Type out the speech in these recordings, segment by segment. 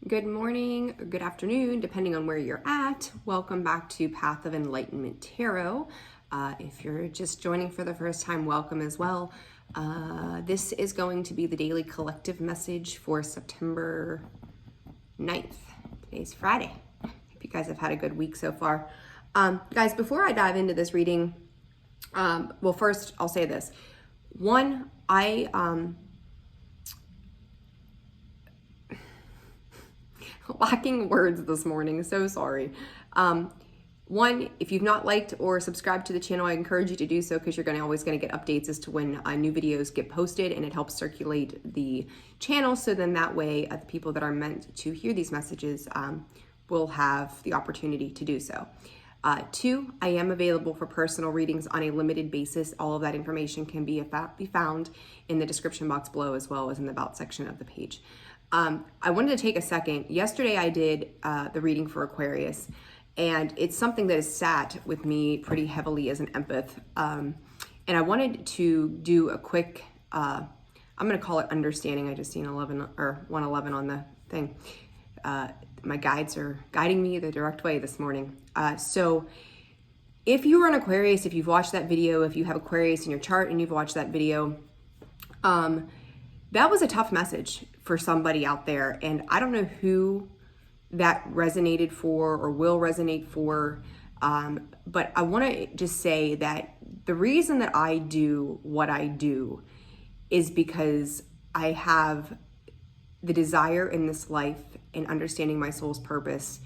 Good morning, or good afternoon, depending on where you're at. Welcome back to Path of Enlightenment Tarot. If you're just joining for the first time, welcome as well. This is going to be the daily collective message for September 9th. Today's Friday. Hope you guys have had a good week so far. Guys, before I dive into this reading, well, first I'll say this. One, lacking words this morning, so sorry. One, if you've not liked or subscribed to the channel, I encourage you to do so because you're always going to get updates as to when new videos get posted, and it helps circulate the channel, so then that way the people that are meant to hear these messages will have the opportunity to do so. Two, I am available for personal readings on a limited basis. All of that information can be found in the description box below, as well as in the About section of the page. I wanted to take a second. Yesterday I did the reading for Aquarius, and it's something that has sat with me pretty heavily as an empath. And I wanted to do a quick, I'm going to call it understanding. I just seen 111 on the thing. My guides are guiding me the direct way this morning. So if you are an Aquarius, if you've watched that video, if you have Aquarius in your chart and you've watched that video, that was a tough message for somebody out there, and I don't know who that resonated for or will resonate for, but I want to just say that the reason that I do what I do is because I have the desire in this life and understanding my soul's purpose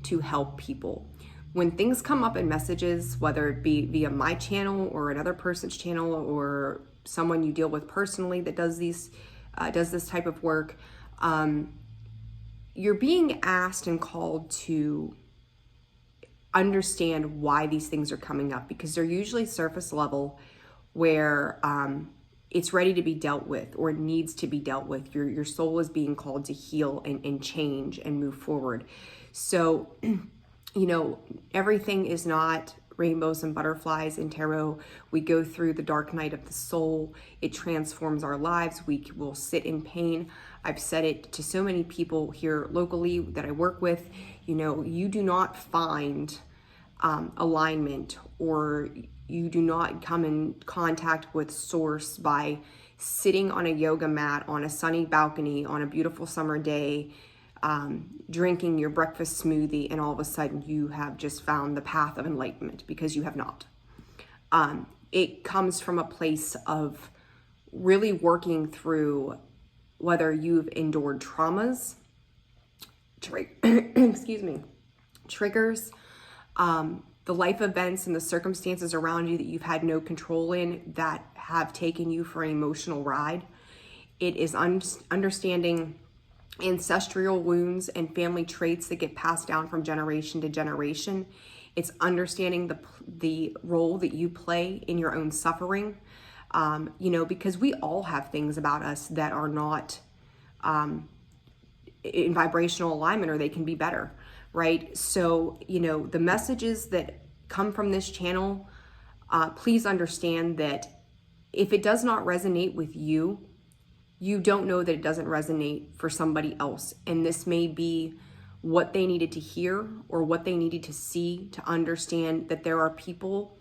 to help people. When things come up in messages, whether it be via my channel or another person's channel or someone you deal with personally that does this type of work, you're being asked and called to understand why these things are coming up, because they're usually surface level where it's ready to be dealt with or it needs to be dealt with. Your soul is being called to heal and change and move forward. So, everything is not rainbows and butterflies in tarot. We go through the dark night of the soul. It transforms our lives. We will sit in pain. I've said it to so many people here locally that I work with. You do not find alignment, or you do not come in contact with source by sitting on a yoga mat on a sunny balcony on a beautiful summer day, drinking your breakfast smoothie, and all of a sudden you have just found the path of enlightenment, because you have not. It comes from a place of really working through whether you've endured traumas, triggers, the life events and the circumstances around you that you've had no control in that have taken you for an emotional ride. It is understanding ancestral wounds and family traits that get passed down from generation to generation. It's understanding the role that you play in your own suffering, because we all have things about us that are not in vibrational alignment, or they can be better, right? So, the messages that come from this channel, please understand that if it does not resonate with you, you don't know that it doesn't resonate for somebody else. And this may be what they needed to hear or what they needed to see to understand that there are people,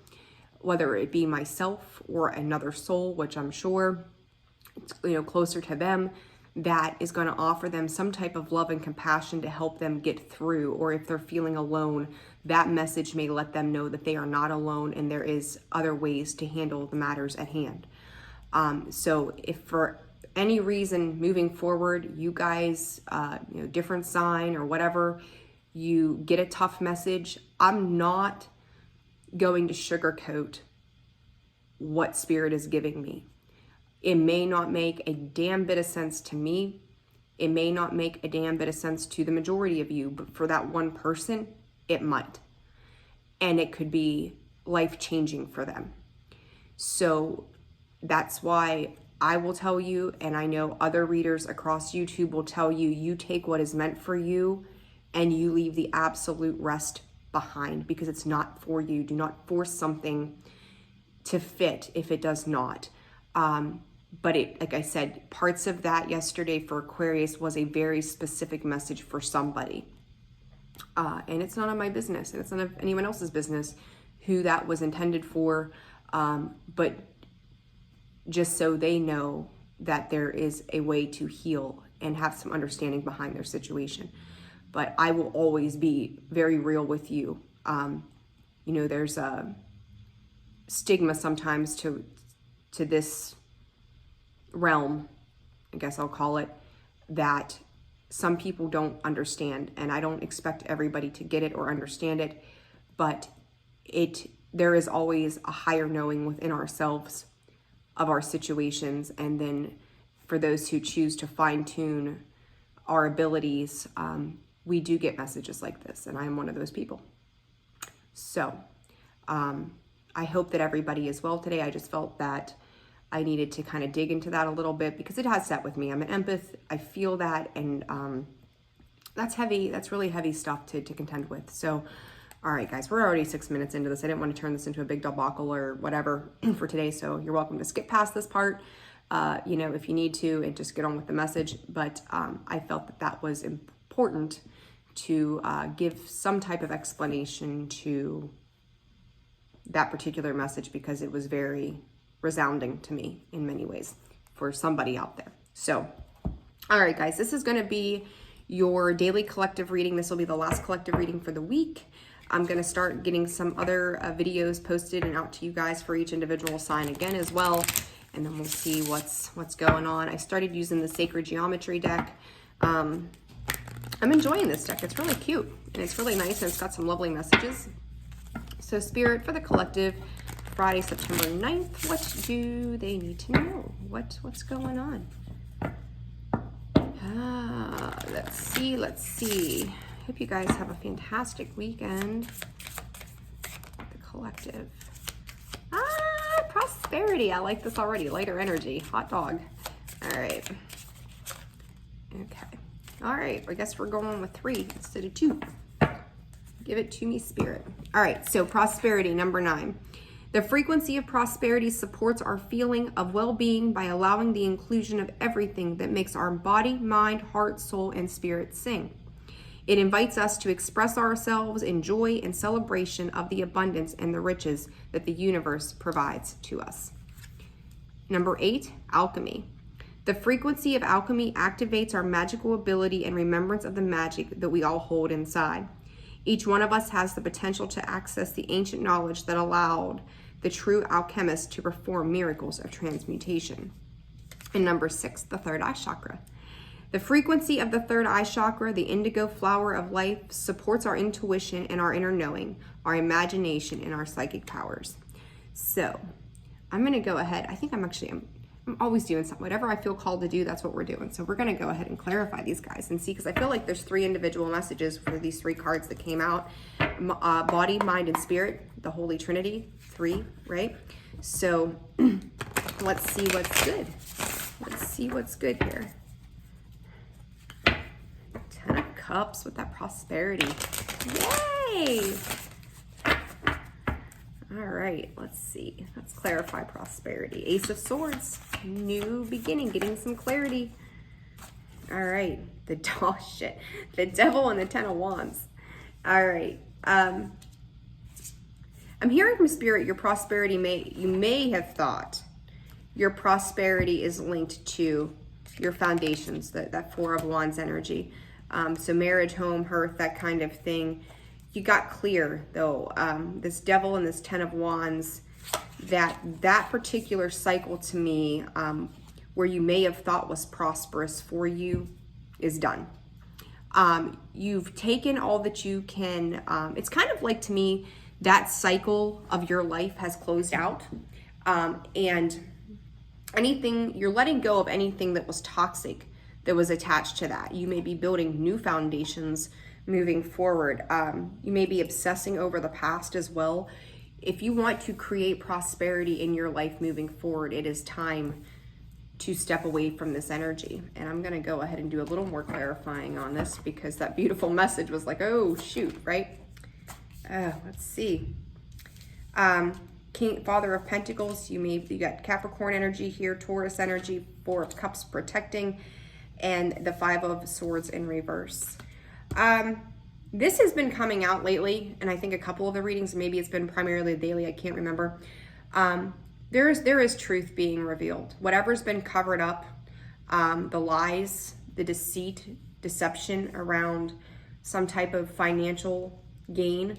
whether it be myself or another soul, which I'm sure, closer to them, that is going to offer them some type of love and compassion to help them get through. Or if they're feeling alone, that message may let them know that they are not alone and there is other ways to handle the matters at hand. So if for any reason moving forward, you guys, different sign or whatever, you get a tough message, I'm not going to sugarcoat what Spirit is giving me. It may not make a damn bit of sense to me. It may not make a damn bit of sense to the majority of you, but for that one person, it might. And it could be life-changing for them. So that's why I will tell you, and I know other readers across YouTube will tell you, you take what is meant for you and you leave the absolute rest behind, because it's not for you. Do not force something to fit if it does not. But it, like I said, parts of that yesterday for Aquarius was a very specific message for somebody. And it's none of my business, and it's none of anyone else's business who that was intended for. But just so they know that there is a way to heal and have some understanding behind their situation. But I will always be very real with you. You know, there's a stigma sometimes to this realm, I guess I'll call it, that some people don't understand, and I don't expect everybody to get it or understand it, but there is always a higher knowing within ourselves of our situations. And then for those who choose to fine-tune our abilities, we do get messages like this, and I am one of those people. So I hope that everybody is well today. I just felt that I needed to kind of dig into that a little bit because it has sat with me. I'm an empath. I feel that, and that's heavy. That's really heavy stuff to contend with. So, all right, guys, we're already 6 minutes into this. I didn't want to turn this into a big debacle or whatever for today, so you're welcome to skip past this part, you know, if you need to, and just get on with the message. But I felt that that was important to give some type of explanation to that particular message because it was very resounding to me in many ways for somebody out there. So, all right, guys, this is going to be your daily collective reading. This will be the last collective reading for the week. I'm going to start getting some other videos posted and out to you guys for each individual sign again as well. And then we'll see what's going on. I started using the Sacred Geometry deck. I'm enjoying this deck. It's really cute and it's really nice, and it's got some lovely messages. So Spirit, for the collective, Friday, September 9th, what do they need to know? What's going on? Let's see. Hope you guys have a fantastic weekend. The collective. Prosperity. I like this already. Lighter energy. Hot dog. All right. Okay. All right. I guess we're going with 3 instead of 2. Give it to me, Spirit. All right. So prosperity, number 9. The frequency of prosperity supports our feeling of well-being by allowing the inclusion of everything that makes our body, mind, heart, soul, and spirit sing. It invites us to express ourselves in joy and celebration of the abundance and the riches that the universe provides to us. Number 8, alchemy. The frequency of alchemy activates our magical ability and remembrance of the magic that we all hold inside. Each one of us has the potential to access the ancient knowledge that allowed the true alchemist to perform miracles of transmutation. And number 6, the third eye chakra. The frequency of the third eye chakra, the indigo flower of life, supports our intuition and our inner knowing, our imagination, and our psychic powers. So I'm going to go ahead. I think I'm always doing something. Whatever I feel called to do, that's what we're doing. So we're going to go ahead and clarify these guys and see, because I feel like there's 3 individual messages for these 3 cards that came out. Body, mind, and spirit, the Holy Trinity, 3, right? So let's see what's good. Let's see what's good here. 10 of Cups with that prosperity. Yay! All right, let's see. Let's clarify prosperity. Ace of Swords, new beginning, getting some clarity. All right, the Devil and the 10 of Wands. All right. I'm hearing from Spirit, your prosperity you may have thought your prosperity is linked to your foundations, that 4 of Wands energy. So marriage, home, hearth, that kind of thing. You got clear though, this Devil and this 10 of Wands, that particular cycle to me, where you may have thought was prosperous for you, is done. You've taken all that you can. It's kind of like, to me, that cycle of your life has closed out, and you're letting go of anything that was toxic that was attached to that. You may be building new foundations moving forward. You may be obsessing over the past as well. If you want to create prosperity in your life moving forward, it is time to step away from this energy. And I'm gonna go ahead and do a little more clarifying on this, because that beautiful message was like, oh shoot, right? Let's see. Father of Pentacles, you got Capricorn energy here, Taurus energy, Four of Cups protecting, and the Five of Swords in reverse. This has been coming out lately, and I think a couple of the readings, maybe it's been primarily daily, I can't remember. There is truth being revealed. Whatever's been covered up, the lies, the deceit, deception around some type of financial gain,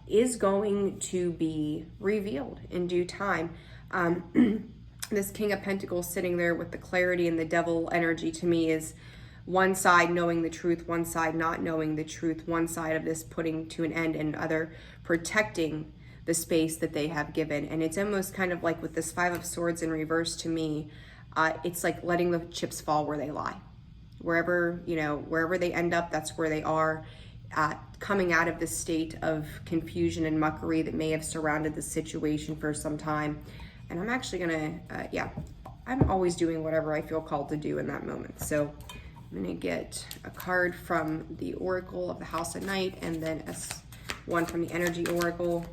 is going to be revealed in due time. This King of Pentacles sitting there with the clarity and the devil energy, to me, is one side knowing the truth, one side not knowing the truth, one side of this putting to an end and other protecting the space that they have given. And it's almost kind of like with this Five of Swords in reverse, to me, it's like letting the chips fall where they lie. Wherever they end up, that's where they are. Coming out of this state of confusion and muckery that may have surrounded the situation for some time. And I'm actually gonna, I'm always doing whatever I feel called to do in that moment. So I'm gonna get a card from the Oracle of the House of Night, and then one from the Energy Oracle.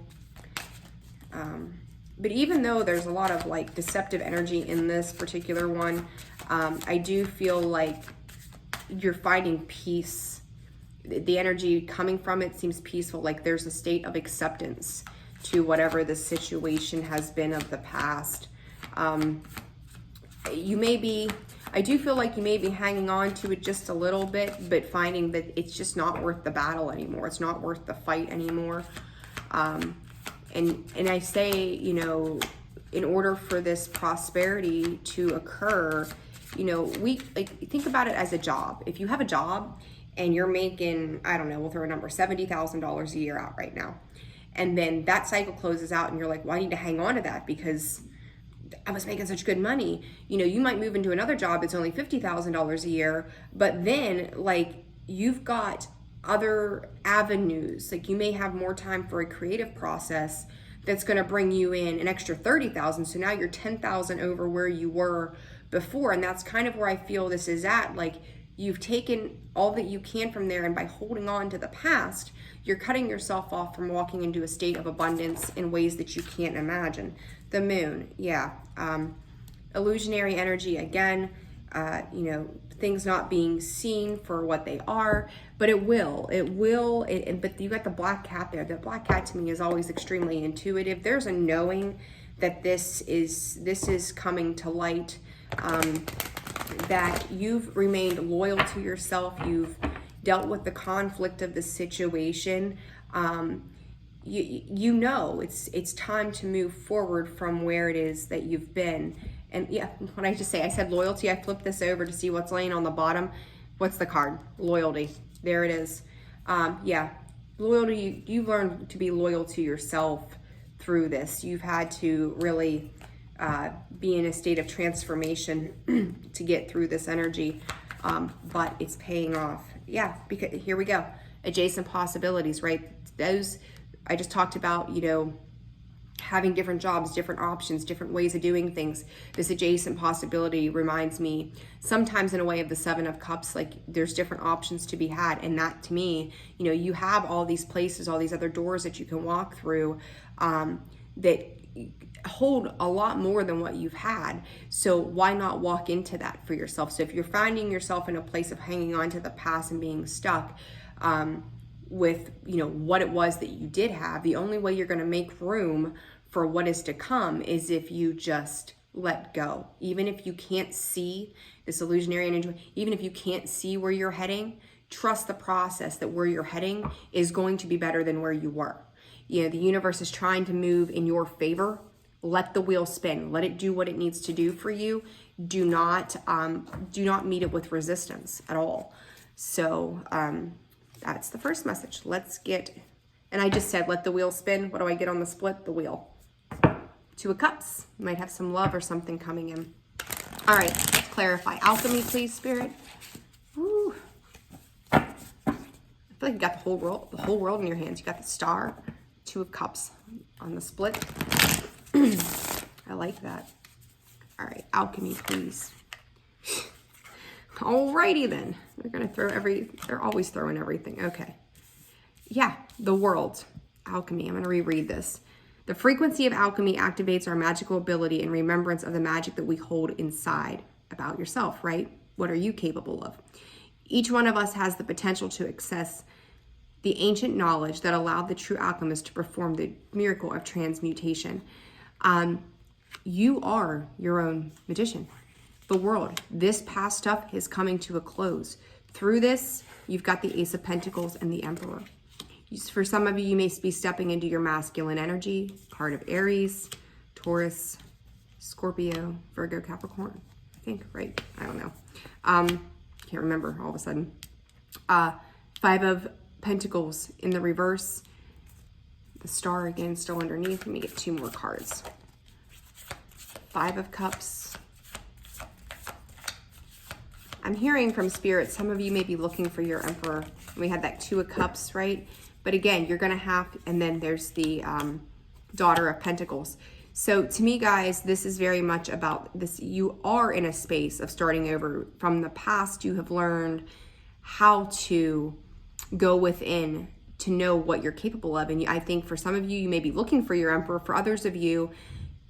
But even though there's a lot of like deceptive energy in this particular one, I do feel like you're finding peace. The energy coming from it seems peaceful, like there's a state of acceptance to whatever the situation has been of the past. I do feel like you may be hanging on to it just a little bit, but finding that it's just not worth the battle anymore. It's not worth the fight anymore. And I say, in order for this prosperity to occur, think about it as a job. If you have a job and you're making, I don't know, we'll throw a number, $70,000 a year out right now. And then that cycle closes out and you're like, well, I need to hang on to that because I was making such good money. You might move into another job that's only $50,000 a year, but then like you've got other avenues. Like you may have more time for a creative process that's going to bring you in an extra $30,000. So now you're $10,000 over where you were before. And that's kind of where I feel this is at. Like you've taken all that you can from there, and by holding on to the past, you're cutting yourself off from walking into a state of abundance in ways that you can't imagine. The Moon, illusionary energy again, things not being seen for what they are, but it will, but you got the Black Cat there. The Black Cat to me is always extremely intuitive. There's a knowing that this is coming to light, that you've remained loyal to yourself. You've dealt with the conflict of the situation. It's time to move forward from where it is that you've been. And what I just say, I said loyalty. I flipped this over to see what's laying on the bottom. What's the card? Loyalty. There it is. Loyalty. You've learned to be loyal to yourself through this. You've had to really be in a state of transformation to get through this energy, but it's paying off. Because here we go. Adjacent possibilities, right? Those I just talked about, having different jobs, different options, different ways of doing things. This adjacent possibility reminds me sometimes in a way of the Seven of Cups, like there's different options to be had. And that to me, you have all these places, all these other doors that you can walk through that hold a lot more than what you've had. So why not walk into that for yourself? So if you're finding yourself in a place of hanging on to the past and being stuck with what it was that you did have, the only way you're going to make room for what is to come is if you just let go. Even if you can't see this illusionary energy, even if you can't see where you're heading, trust the process that where you're heading is going to be better than where you were. The universe is trying to move in your favor. Let the wheel spin. Let it do what it needs to do for you. Do not meet it with resistance at all. So that's the first message. And I just said, let the wheel spin. What do I get on the split? The wheel. Two of Cups. You might have some love or something coming in. All right, let's clarify. Alchemy, please, Spirit. Woo. I feel like you got the whole world in your hands. You got the Star, Two of Cups on the split. I like that. All right, Alchemy, please. Alrighty then. They're always throwing everything. Okay. The World. Alchemy. I'm going to reread this. The frequency of alchemy activates our magical ability and remembrance of the magic that we hold inside about yourself, right? What are you capable of? Each one of us has the potential to access the ancient knowledge that allowed the true alchemist to perform the miracle of transmutation. You are your own magician. The world, this past stuff is coming to a close. Through this, you've got the Ace of Pentacles and the Emperor. For some of you, you may be stepping into your masculine energy, card of Aries, Taurus, Scorpio, Virgo, Capricorn. I think, right? I don't know. Can't remember all of a sudden. Five of Pentacles in the reverse. The star again still underneath. Let me get 2 more cards. Five of Cups. I'm hearing from Spirit, some of you may be looking for your Emperor. We had that 2 of Cups, right? But again, you're going to have, and then there's the Daughter of Pentacles. So to me, guys, this is very much about this. You are in a space of starting over. From the past, you have learned how to go within to know what you're capable of. And I think for some of you, you may be looking for your Emperor. For others of you,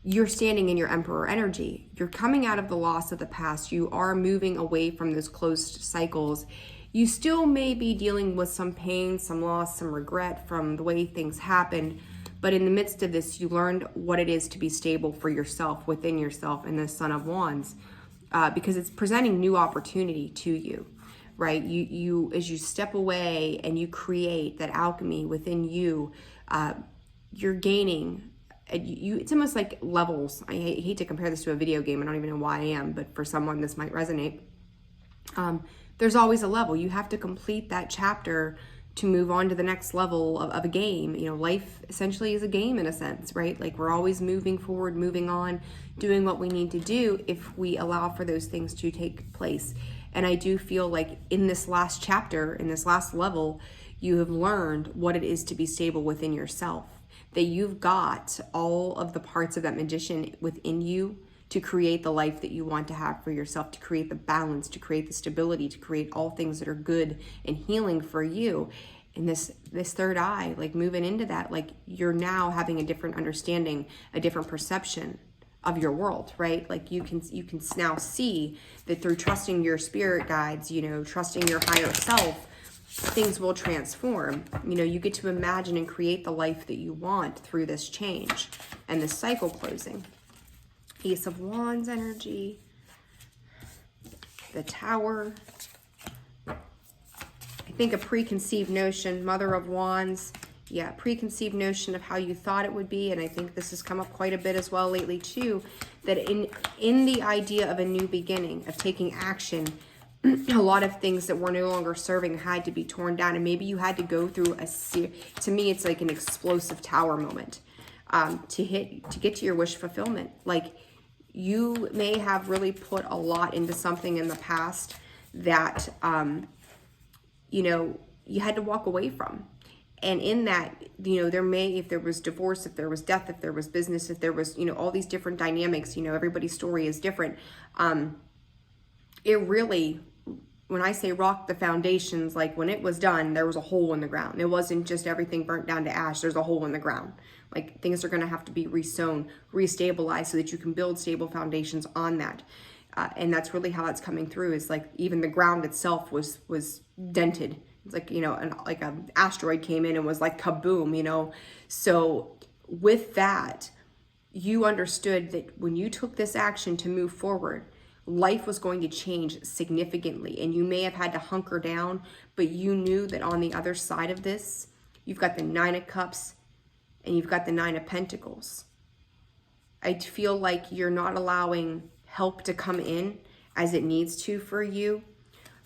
you're standing in your Emperor energy. You're coming out of the loss of the past. You are moving away from those closed cycles. You still may be dealing with some pain, some loss, some regret from the way things happened. But in the midst of this, you learned what it is to be stable for yourself, within yourself, in the Son of Wands, because it's presenting new opportunity to you, right? You as you step away and you create that alchemy within you, you're gaining. It's almost like levels. I hate to compare this to a video game. I don't even know why I am, but for someone this might resonate. There's always a level. You have to complete that chapter to move on to the next level of a game. You know, life essentially is a game in a sense, right? Like we're always moving forward, moving on, doing what we need to do if we allow for those things to take place. And I do feel like in this last chapter, in this last level, you have learned what it is to be stable within yourself. That you've got all of the parts of that magician within you to create the life that you want to have for yourself, to create the balance, to create the stability, to create all things that are good and healing for you. And this third eye, like moving into that, like you're now having a different understanding, a different perception of your world, right? Like you can now see that through trusting your spirit guides, you know, trusting your higher self, things will transform. You know, you get to imagine and create the life that you want through this change and this cycle closing. Ace of Wands energy, the Tower. I think a preconceived notion, Mother of Wands. Yeah, preconceived notion of how you thought it would be. And I think this has come up quite a bit as well lately too, that in the idea of a new beginning, of taking action, a lot of things that were no longer serving had to be torn down. And maybe you had to go through to me, it's like an explosive tower moment to get to your wish fulfillment. Like you may have really put a lot into something in the past that, you know, you had to walk away from. And in that, you know, there may, if there was divorce, if there was death, if there was business, if there was, you know, all these different dynamics, you know, everybody's story is different. It really, when I say rocked the foundations, like when it was done, there was a hole in the ground. It wasn't just everything burnt down to ash. There's a hole in the ground. Like things are going to have to be resewn, restabilized so that you can build stable foundations on that. And that's really how that's coming through, is like even the ground itself was dented. It's like, you know, like an asteroid came in and was like kaboom, you know. So with that, you understood that when you took this action to move forward, life was going to change significantly. And you may have had to hunker down, but you knew that on the other side of this, you've got the 9 of Cups and you've got the 9 of Pentacles. I feel like you're not allowing help to come in as it needs to for you.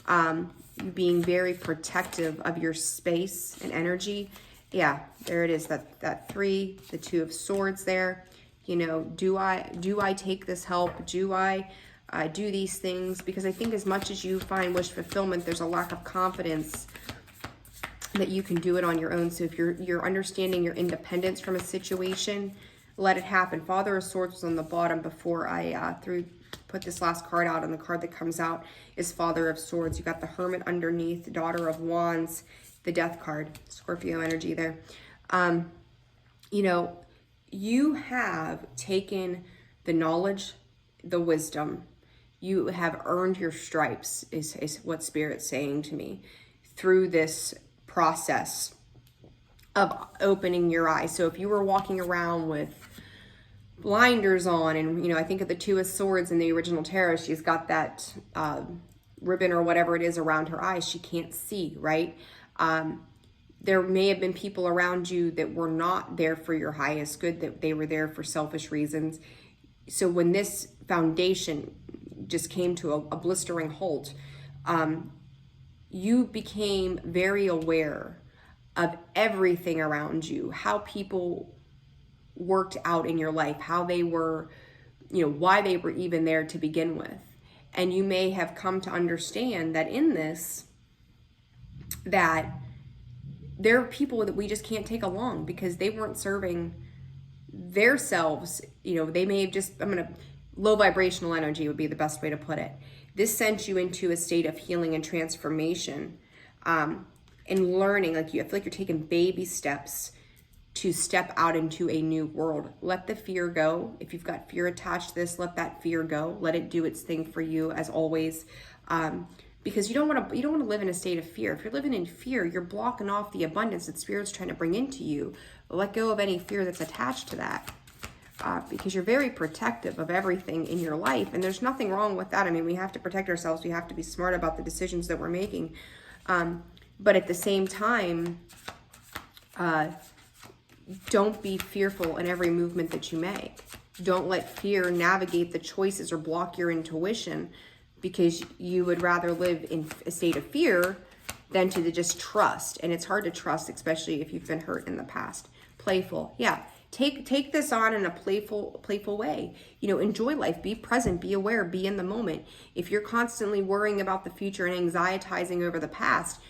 You being very protective of your space and energy. Yeah, there it is, that 3, the 2 of Swords there. You know, do I take this help? Do I do these things? Because I think as much as you find wish fulfillment, there's a lack of confidence that you can do it on your own. So if you're understanding your independence from a situation, let it happen. Father of Swords was on the bottom before I put this last card out, and the card that comes out is Father of Swords. You got the Hermit underneath, Daughter of Wands, the Death card, Scorpio energy there. You know, you have taken the knowledge, the wisdom, you have earned your stripes, is what Spirit's saying to me, through this process of opening your eyes. So if you were walking around with blinders on, and I think of the Two of Swords in the original tarot, she's got that ribbon or whatever it is around her eyes, she can't see, right? There may have been people around you that were not there for your highest good, that they were there for selfish reasons. So when this foundation just came to a blistering halt, you became very aware of everything around you, how people worked out in your life, how they were, why they were even there to begin with. And you may have come to understand that in this, that there are people that we just can't take along because they weren't serving their selves. They may have just, low vibrational energy would be the best way to put it. This sent you into a state of healing and transformation, and learning. I feel like you're taking baby steps to step out into a new world. Let the fear go. If you've got fear attached to this, let that fear go. Let it do its thing for you, as always. Because you don't want to live in a state of fear. If you're living in fear, you're blocking off the abundance that Spirit's trying to bring into you. Let go of any fear that's attached to that, because you're very protective of everything in your life, and there's nothing wrong with that. We have to protect ourselves. We have to be smart about the decisions that we're making, but at the same time, don't be fearful in every movement that you make. Don't let fear navigate the choices or block your intuition, because you would rather live in a state of fear than to just trust. And it's hard to trust, especially if you've been hurt in the past. Playful. Yeah. Take this on in a playful way. Enjoy life. Be present. Be aware. Be in the moment. If you're constantly worrying about the future and anxietizing over the past,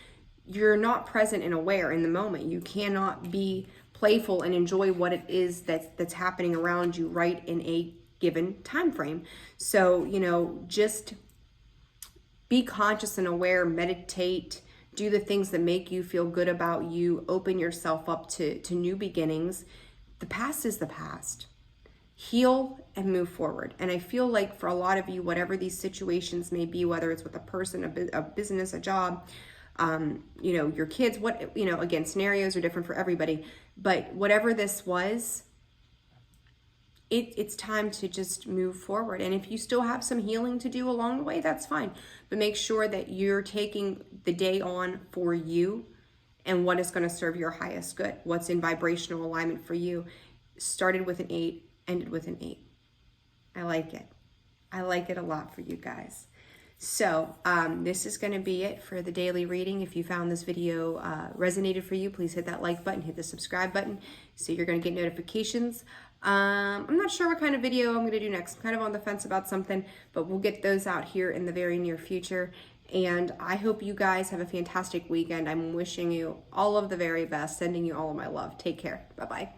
you're not present and aware in the moment. You cannot be playful and enjoy what it is that's happening around you right in a given time frame. So, just be conscious and aware, meditate, do the things that make you feel good about you, open yourself up to new beginnings. The past is the past. Heal and move forward. And I feel like for a lot of you, whatever these situations may be, whether it's with a person, a business, a job, your kids, again, scenarios are different for everybody, but whatever this was, it's time to just move forward. And if you still have some healing to do along the way, that's fine. But make sure that you're taking the day on for you and what is going to serve your highest good. What's in vibrational alignment for you. Started with an 8, ended with an 8. I like it. I like it a lot for you guys. So this is going to be it for the daily reading. If you found this video resonated for you, please hit that like button, hit the subscribe button, so you're going to get notifications. I'm not sure what kind of video I'm going to do next. I'm kind of on the fence about something, but we'll get those out here in the very near future. And I hope you guys have a fantastic weekend. I'm wishing you all of the very best, sending you all of my love. Take care. Bye-bye.